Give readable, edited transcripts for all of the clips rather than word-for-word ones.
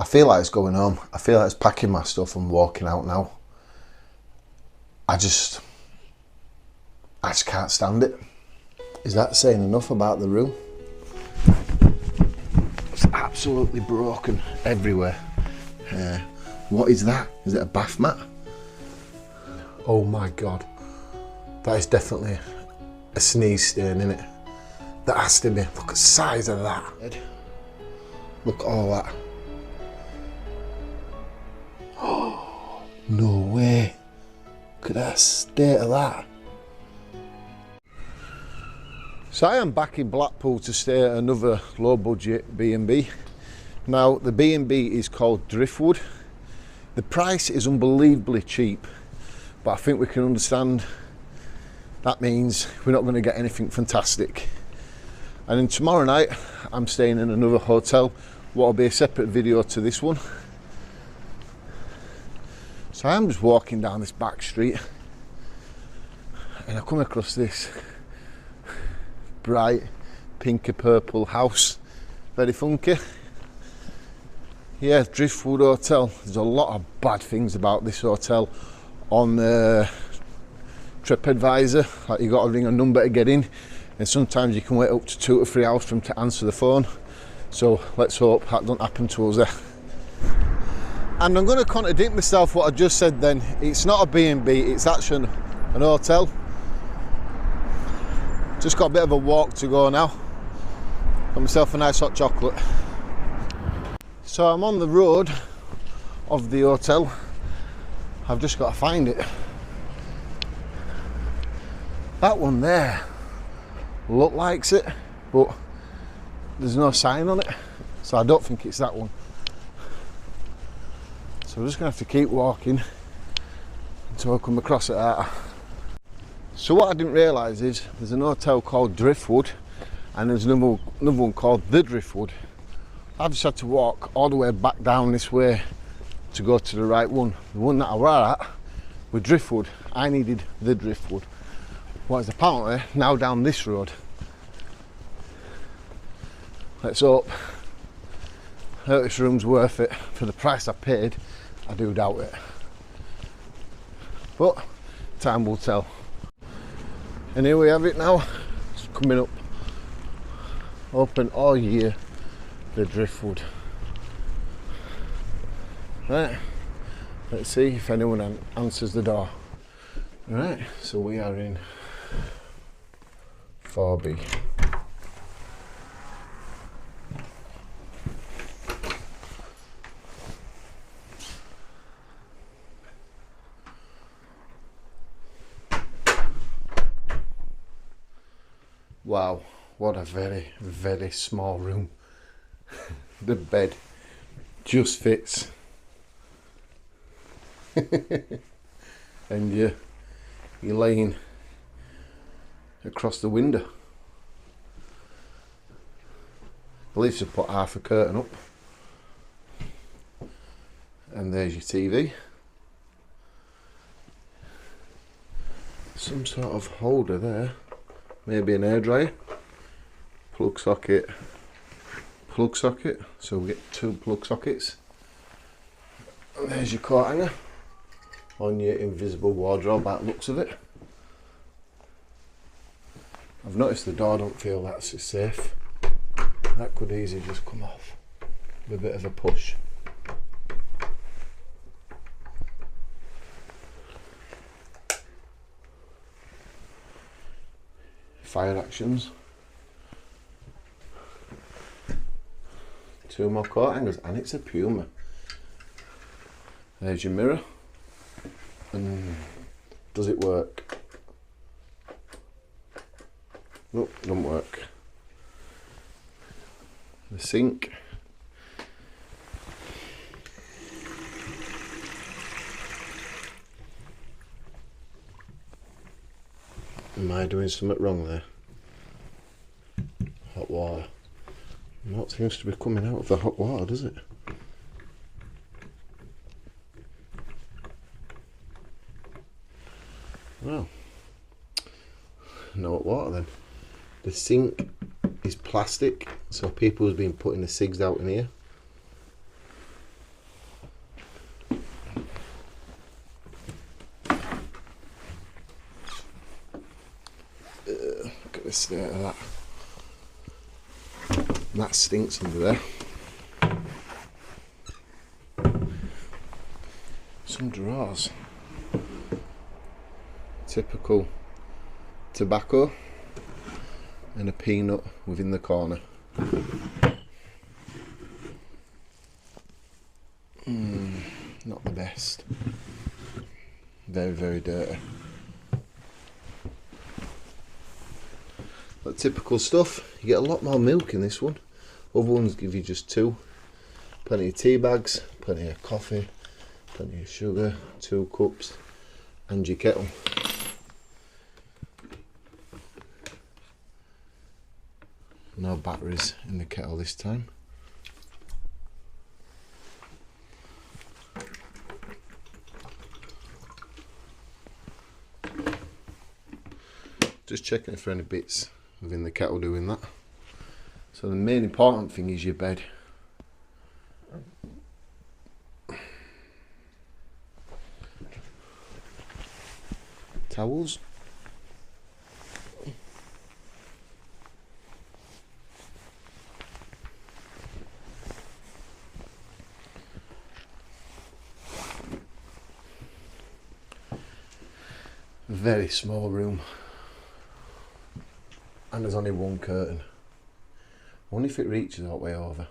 I feel like it's going home. I feel like it's packing my stuff and walking out now. I just can't stand it. Is that saying enough about the room? It's absolutely broken everywhere. What is that? Is it a bath mat? Oh my God. That is definitely a sneeze stain, isn't it? That has to be. Look at the size of that. Look at all that. Oh, no way. Look at that state of that. So I am back in Blackpool to stay at another low budget B&B. Now the B&B is called Driftwood. The price is unbelievably cheap, but I think we can understand that means we're not going to get anything fantastic. And then tomorrow night I'm staying in another hotel, what will be a separate video to this one. So I'm just walking down this back street and I come across this bright pinky purple house, very funky. Yeah, Driftwood Hotel. There's a lot of bad things about this hotel on TripAdvisor, like you got to ring a number to get in, and sometimes you can wait up to 2 to 3 hours for them to answer the phone. So let's hope that doesn't happen to us there. And I'm going to contradict myself what I just said then. It's not a B&B, it's actually an hotel. Just got a bit of a walk to go now. Got myself a nice hot chocolate. So I'm on the road of the hotel. I've just got to find it. That one there look likes it, but there's no sign on it, so I don't think it's that one. So we're just gonna have to keep walking until I come across it. So what I didn't realise is there's an hotel called Driftwood and there's another one called the Driftwood. I've just had to walk all the way back down this way to go to the right one. The one that I were at with Driftwood, I needed the Driftwood. What is apparently now down this road. Let's hope. I hope this room's worth it. For the price I paid, I do doubt it. But time will tell. And here we have it now. It's coming up. Open all year, the Driftwood. Right, let's see if anyone answers the door. Right, so we are in 4B. Wow, what a very, very small room. The bed just fits. And you're laying across the window. At least you put half a curtain up. And there's your TV. Some sort of holder there. Maybe an hairdryer. Plug socket. Plug socket. So we get 2 plug sockets. And there's your coat hanger on your invisible wardrobe, by the looks of it. I've noticed the door don't feel that's safe. That could easily just come off with a bit of a push. Fire actions. 2 more coat hangers, and it's a Puma. There's your mirror. And does it work? Nope, doesn't work. The sink. Am I doing something wrong there? Hot water. What seems to be coming out of the hot water, does it? Well, no hot water then. The sink is plastic, so people have been putting the cigs out in here. the state of that. And that stinks under there. Some drawers. Typical tobacco and a peanut within the corner. Not the best. Very, very dirty. But typical stuff. You get a lot more milk in this one. Other ones give you just 2. Plenty of tea bags, plenty of coffee, plenty of sugar, 2 cups, and your kettle. No batteries in the kettle this time. Just checking for any bits within the kettle doing that. So the main important thing is your bed. Towels. Very small room. And there's only one curtain. I wonder if it reaches all the way over.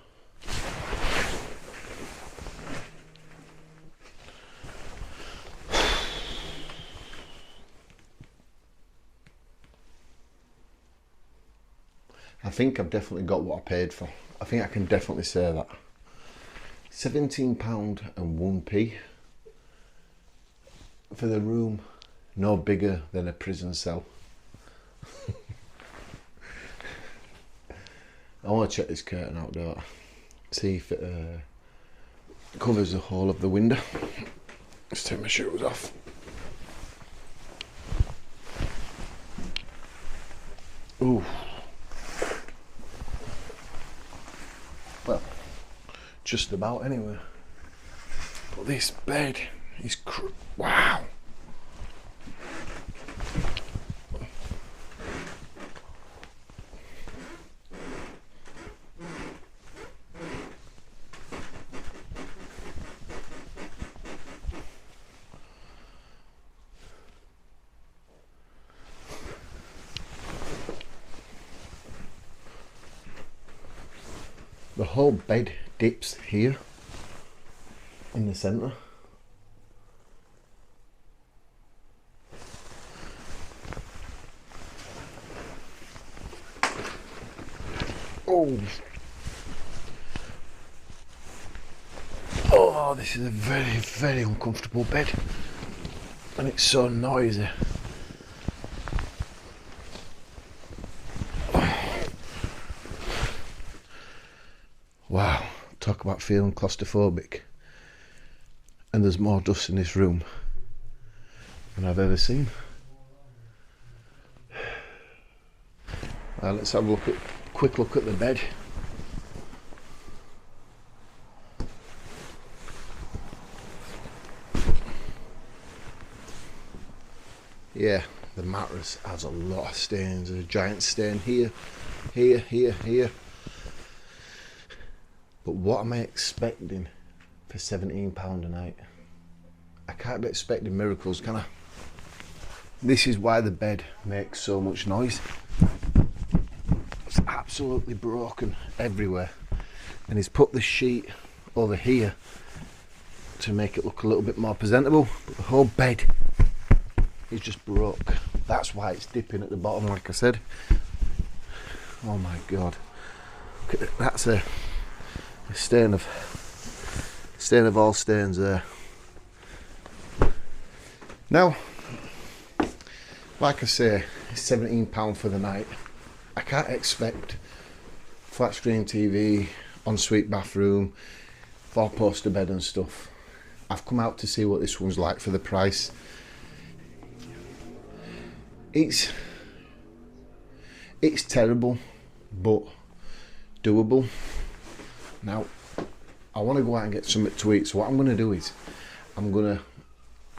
I think I've definitely got what I paid for. I think I can definitely say that. £17 and 1p for the room, no bigger than a prison cell. I want to check this curtain out, don't I? See if it covers the whole of the window. Let's take my shoes off. Ooh. Well, just about anyway. But this bed is wow. The whole bed dips here in the centre. Oh, this is a very, very uncomfortable bed, and it's so noisy. Wow, talk about feeling claustrophobic. And there's more dust in this room than I've ever seen. Let's have a quick look at the bed. Yeah, the mattress has a lot of stains. There's a giant stain here, here, here, here. But what am I expecting for £17 a night? I can't be expecting miracles, can I? This is why the bed makes so much noise. It's absolutely broken everywhere. And he's put the sheet over here to make it look a little bit more presentable. But the whole bed is just broke. That's why it's dipping at the bottom, like I said. Oh my God. That's a stain of all stains there. Now, like I say, it's £17 for the night. I can't expect flat screen TV, ensuite bathroom, 4-poster bed and stuff. I've come out to see what this one's like for the price. It's terrible, but doable. Now, I want to go out and get something to eat, so what I'm going to do is I'm going to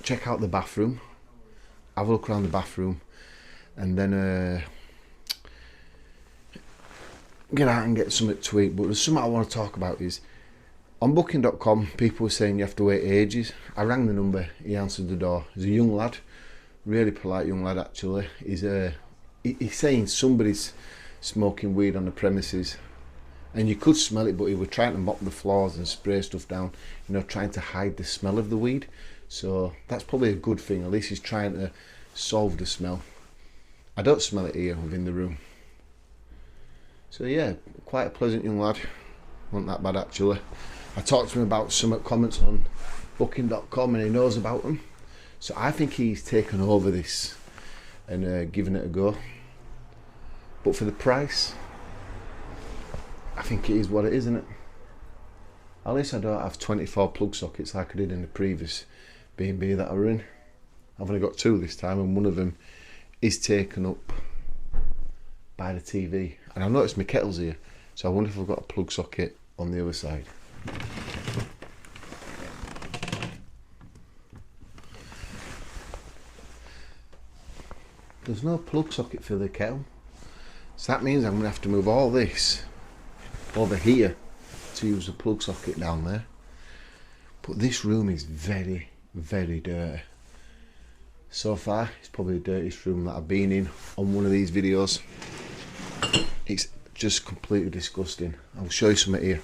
check out the bathroom, have a look around the bathroom, and then get out and get something to eat. But there's something I want to talk about is, on booking.com, people were saying you have to wait ages. I rang the number, he answered the door. He's a young lad, really polite young lad actually. He's saying somebody's smoking weed on the premises, and you could smell it, but he was trying to mop the floors and spray stuff down, you know, trying to hide the smell of the weed. So that's probably a good thing. At least he's trying to solve the smell. I don't smell it here within the room. So yeah, quite a pleasant young lad. Wasn't that bad actually. I talked to him about some comments on booking.com and he knows about them. So I think he's taken over this and given it a go. But for the price, I think it is what it is, isn't it? At least I don't have 24 plug sockets like I did in the previous B&B that I were in. I've only got 2 this time, and one of them is taken up by the TV. And I noticed my kettle's here, so I wonder if I've got a plug socket on the other side. There's no plug socket for the kettle, so that means I'm going to have to move all this over here to use the plug socket down there. But this room is very, very dirty. So far, it's probably the dirtiest room that I've been in on one of these videos. It's just completely disgusting. I'll show you something here.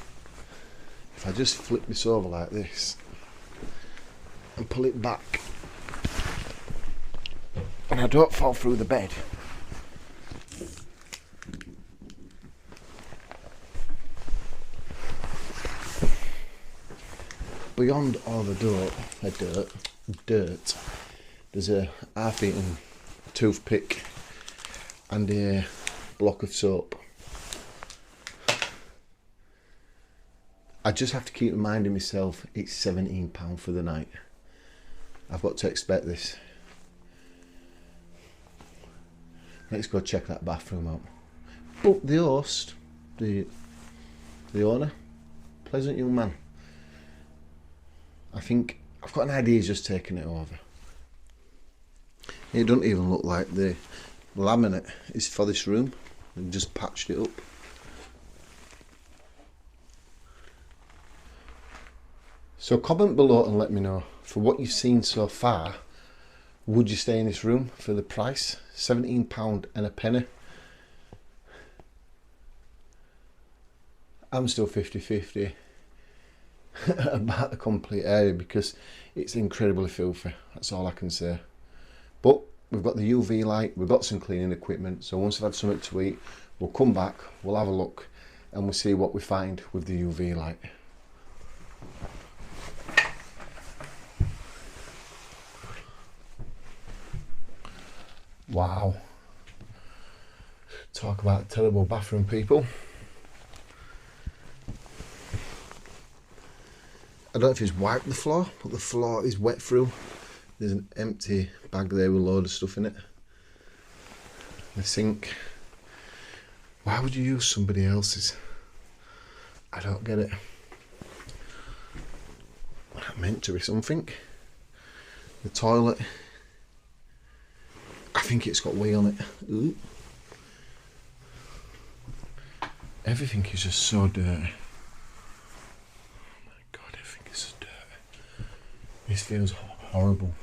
If I just flip this over like this and pull it back, and I don't fall through the bed, beyond all the dirt, there's a half-eaten toothpick and a block of soap. I just have to keep reminding myself it's £17 for the night. I've got to expect this. Let's go check that bathroom out. But the host, the owner, pleasant young man. I think I've got an idea he's just taking it over. It doesn't even look like the laminate is for this room. They've just patched it up. So comment below and let me know, for what you've seen so far, would you stay in this room for the price? £17 and a penny. I'm still 50-50 about the complete area because it's incredibly filthy. That's all I can say. But we've got the UV light, we've got some cleaning equipment, so once I've had something to eat, we'll come back, we'll have a look, and we'll see what we find with the UV light. Wow. Talk about a terrible bathroom, people. I don't know if he's wiped the floor, but the floor is wet through. There's an empty bag there with a load of stuff in it. The sink. Why would you use somebody else's? I don't get it. That meant to be something. The toilet. I think it's got wee on it. Ooh. Everything is just so dirty. Oh my god, everything is so dirty. This feels horrible.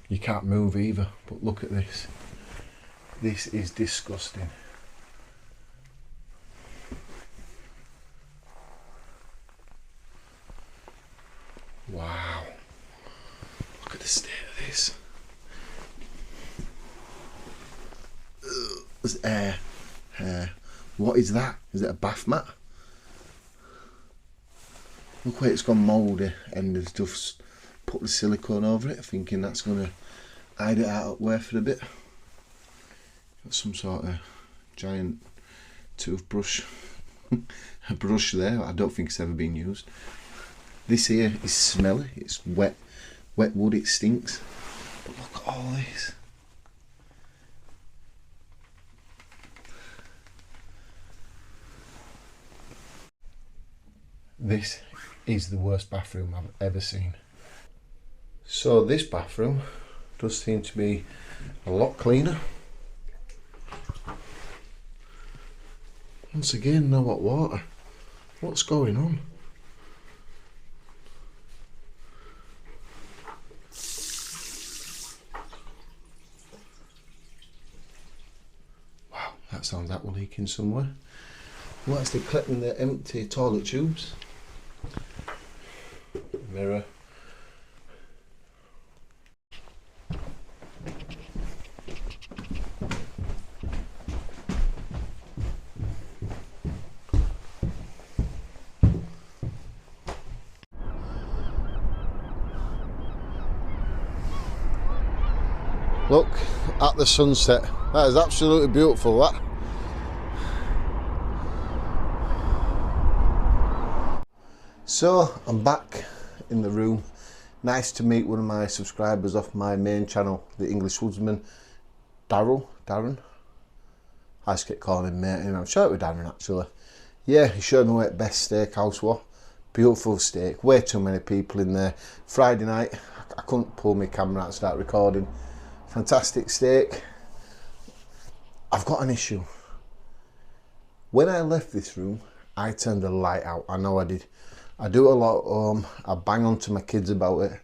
You can't move either, but look at this. This is disgusting. Wow. Look at the state of this. There's air. What is that? Is it a bath mat? Look where it's gone mouldy and there's just put the silicone over it, thinking that's going to hide it out up there for a bit. Got some sort of giant toothbrush. A brush there, I don't think it's ever been used. This here is smelly, it's wet wood, it stinks. But look at all this. This is the worst bathroom I've ever seen. So this bathroom does seem to be a lot cleaner. Once again, no hot water. What's going on? Wow, that sounds like we're leaking somewhere. Well, that's the collecting the empty toilet tubes. Mirror. Look at the sunset. That is absolutely beautiful, that. So I'm back in the room. Nice to meet one of my subscribers off my main channel, the English Woodsman, Darren. I just keep calling him mate, and I'm sure it was Darren actually. Yeah, he showed me where the best steakhouse was. Beautiful steak, way too many people in there. Friday night, I couldn't pull my camera out and start recording. Fantastic steak. I've got an issue. When I left this room, I turned the light out. I know I did. I do a lot at home. I bang on to my kids about it.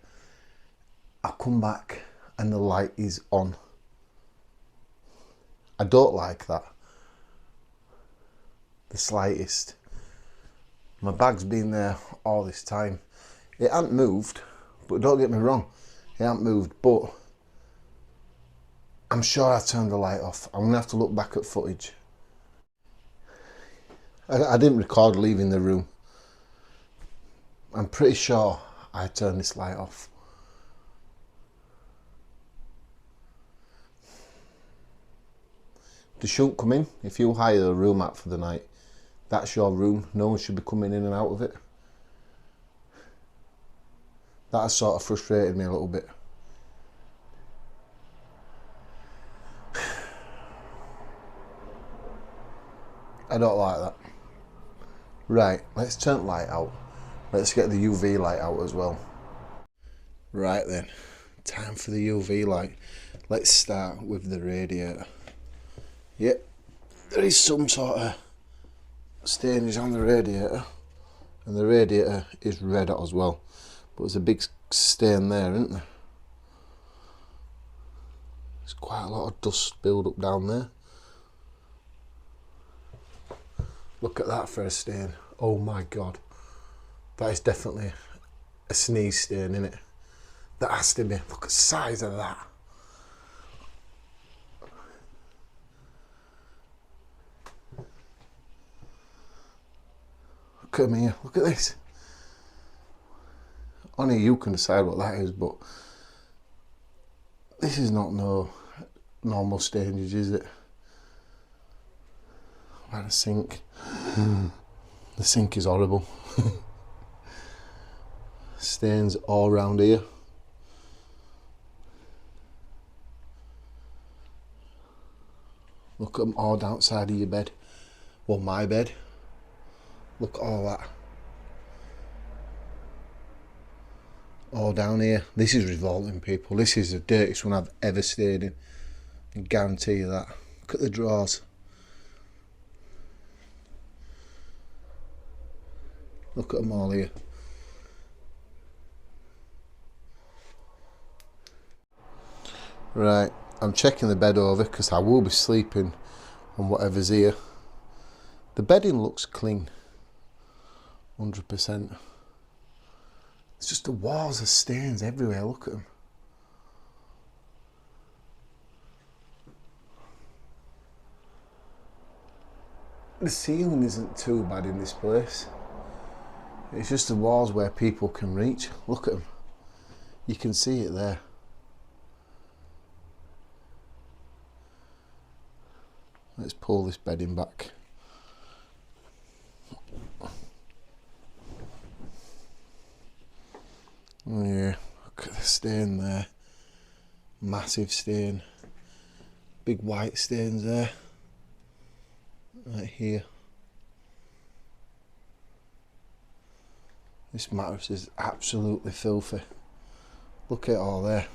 I come back and the light is on. I don't like that. The slightest. My bag's been there all this time. It hasn't moved, but don't get me wrong, it hasn't moved, but I'm sure I turned the light off. I'm gonna have to look back at footage. I didn't record leaving the room. I'm pretty sure I turned this light off. They shouldn't come in. If you hire a room out for the night, that's your room. No one should be coming in and out of it. That has sort of frustrated me a little bit. I don't like that. Right, let's turn the light out. Let's get the UV light out as well. Right then, time for the UV light. Let's start with the radiator. Yep, there is some sort of stainage on the radiator, and the radiator is red as well. But there's a big stain there, isn't there? There's quite a lot of dust build up down there. Look at that for a stain. Oh my god. That is definitely a sneeze stain, isn't it? That has to be. Look at the size of that. Look at me here. Look at this. Only you can decide what that is, but this is not no normal stainage, is it? Like a sink. The sink is horrible. Stains all around here. Look at them all outside of your bed. Well, my bed. Look at all that. All down here. This is revolting, people. This is the dirtiest one I've ever stayed in. I guarantee you that. Look at the drawers. Look at them all here. Right, I'm checking the bed over because I will be sleeping on whatever's here. The bedding looks clean, 100%. It's just the walls of stains everywhere, look at them. The ceiling isn't too bad in this place. It's just the walls where people can reach. Look at them. You can see it there. Let's pull this bedding back. Yeah, look at the stain there. Massive stain. Big white stains there. Right here. This mattress is absolutely filthy. Look at it all there.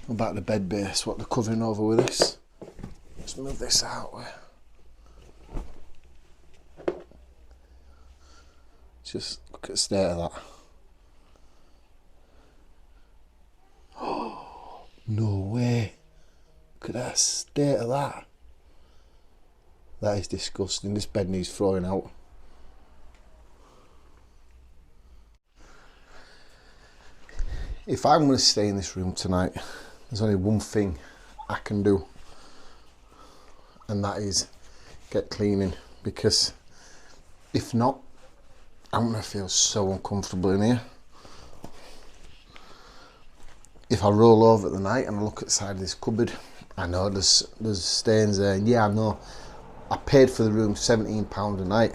about the bed base, what they're covering over with this. Let's move this out. Just look at the state of that. Oh, no way. Look at that state of that. That is disgusting. This bed needs throwing out. If I'm going to stay in this room tonight, there's only one thing I can do, and that is get cleaning, because if not, I'm going to feel so uncomfortable in here. If I roll over at the night and I look at the side of this cupboard, I know there's stains there, and yeah, I know I paid for the room £17 a night.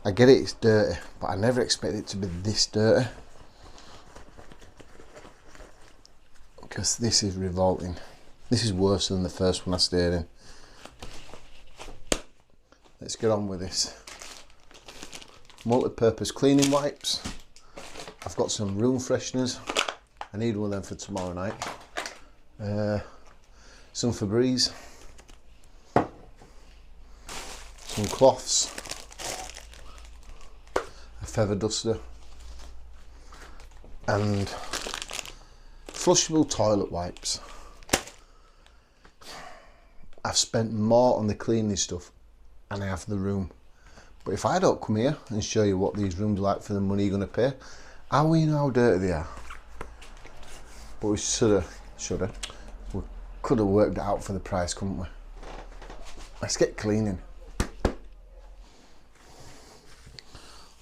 I get it, it's dirty, but I never expected it to be this dirty. Because this is revolting. This is worse than the first one I stayed in. Let's get on with this. Multi-purpose cleaning wipes. I've got some room fresheners. I need one of them for tomorrow night. Some Febreze. Some cloths. A feather duster. And flushable toilet wipes. I've spent more on the cleaning stuff and I have the room. But if I don't come here and show you what these rooms are like for the money you're going to pay, how will you know how dirty they are? But we we could have worked it out for the price, couldn't we? Let's get cleaning.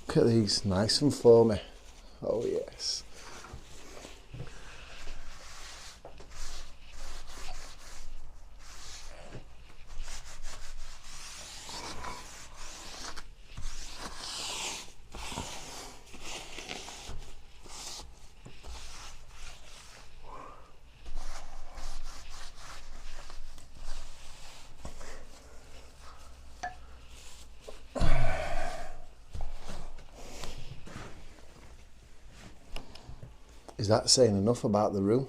Look at these, nice and foamy. Oh yes. Is that saying enough about the room?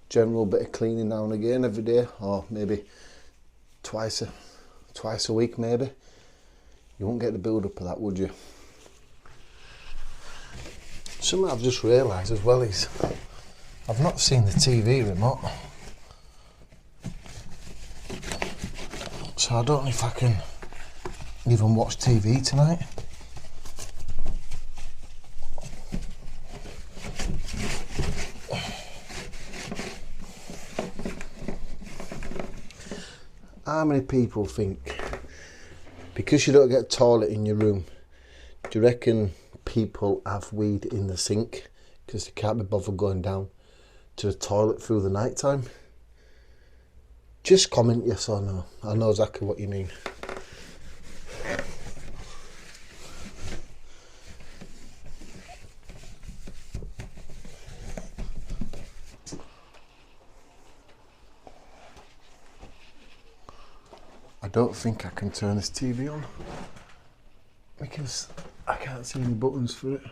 General bit of cleaning now and again every day, or maybe twice a week maybe. You won't get the build up of that, would you? Something I've just realised as well is I've not seen the TV remote. So I don't know if I can even watch TV tonight. How many people think because you don't get a toilet in your room, do you reckon people have weed in the sink because they can't be bothered going down to the toilet through the night time? Just comment yes or no. I know exactly what you mean. I don't think I can turn this TV on because I can't see any buttons for it.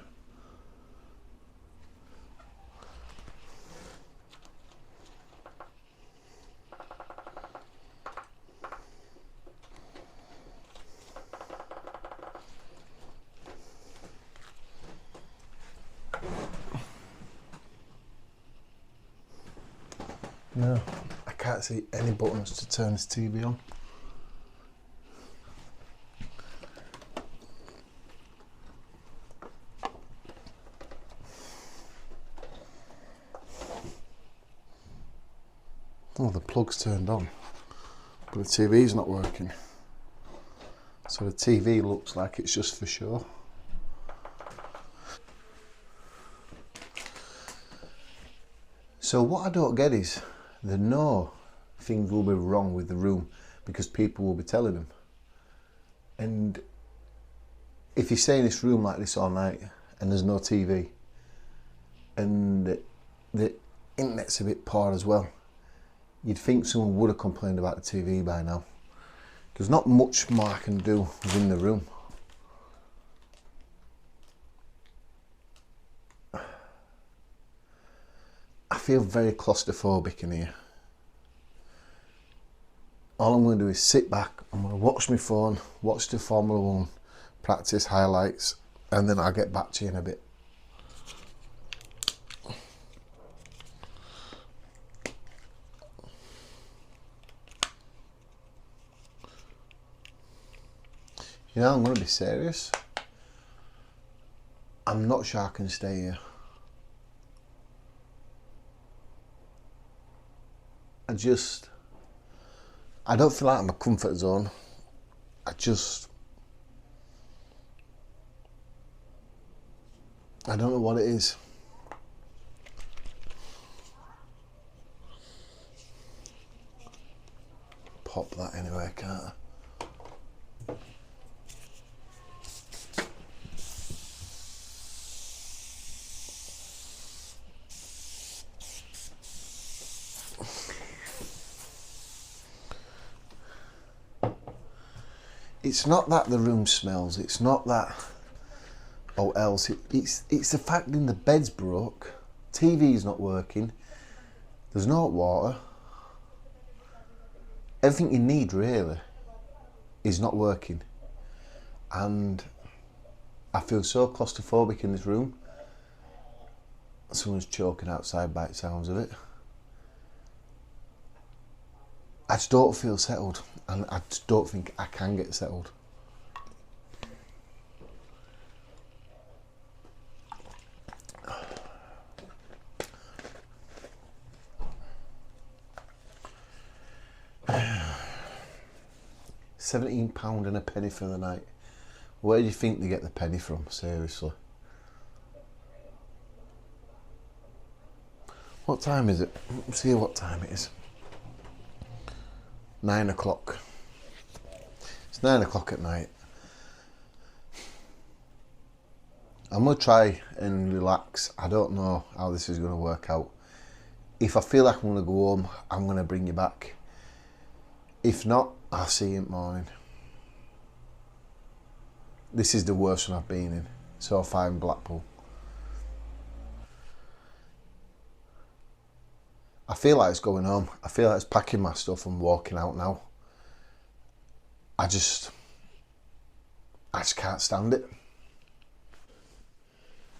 No, I can't see any buttons to turn this TV on. Oh, the plug's turned on, but the TV's not working. So the TV looks like it's just for show. So what I don't get is, they know things will be wrong with the room because people will be telling them. And if you stay in this room like this all night and there's no TV and the internet's a bit poor as well, you'd think someone would have complained about the TV by now. There's not much more I can do within the room. I feel very claustrophobic in here. All I'm going to do is sit back, I'm going to watch my phone, watch the Formula 1 practice highlights, and then I'll get back to you in a bit. You know, I'm going to be serious. I'm not sure I can stay here. I don't feel like I'm a comfort zone. I don't know what it is. Pop that anyway, can't I? It's not that the room smells, it's not that or else, it's the fact that the bed's broke, TV's not working, there's no hot water, everything you need really is not working, and I feel so claustrophobic in this room. Someone's choking outside by the sounds of it. I just don't feel settled, and I just don't think I can get settled. £17 and a penny for the night. Where do you think they get the penny from, seriously? What time is it? Let's see what time it is. 9 o'clock. It's 9 o'clock at night. I'm going to try and relax. I don't know how this is going to work out. If I feel like I'm going to go home, I'm going to bring you back. If not, I'll see you in the morning. This is the worst one I've been in so far in Blackpool. I feel like it's going home. I feel like it's packing my stuff and walking out now. I just can't stand it.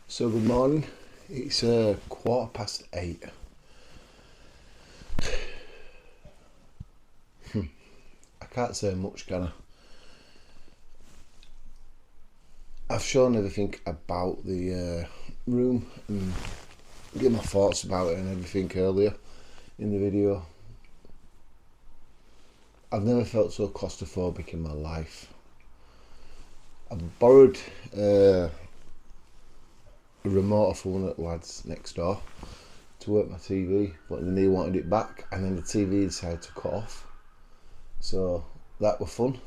So good morning. It's 8:15. I can't say much, can I? I've shown everything about the room and give my thoughts about it and everything earlier in the video. I've never felt so claustrophobic in my life. I borrowed a remote off one of the lads next door to work my TV, but then they wanted it back, and then the TV decided to cut off. So that was fun.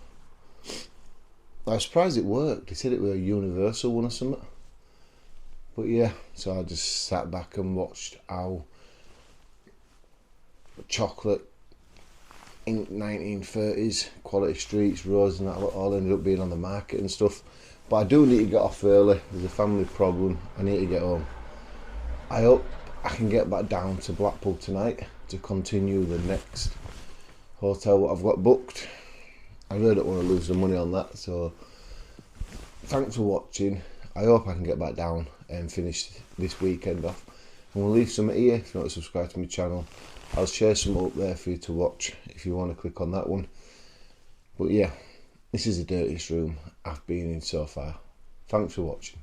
I was surprised it worked. They said it was a universal one or something. But yeah, so I just sat back and watched how chocolate in 1930s, quality streets, roads and that all ended up being on the market and stuff. But I do need to get off early. There's a family problem. I need to get home. I hope I can get back down to Blackpool tonight to continue the next hotel what I've got booked. I really don't want to lose the money on that, so thanks for watching. I hope I can get back down and finish this weekend off. I'm going to leave some here if you want to subscribe to my channel. I'll share some up there for you to watch if you want to click on that one. But yeah, this is the dirtiest room I've been in so far. Thanks for watching.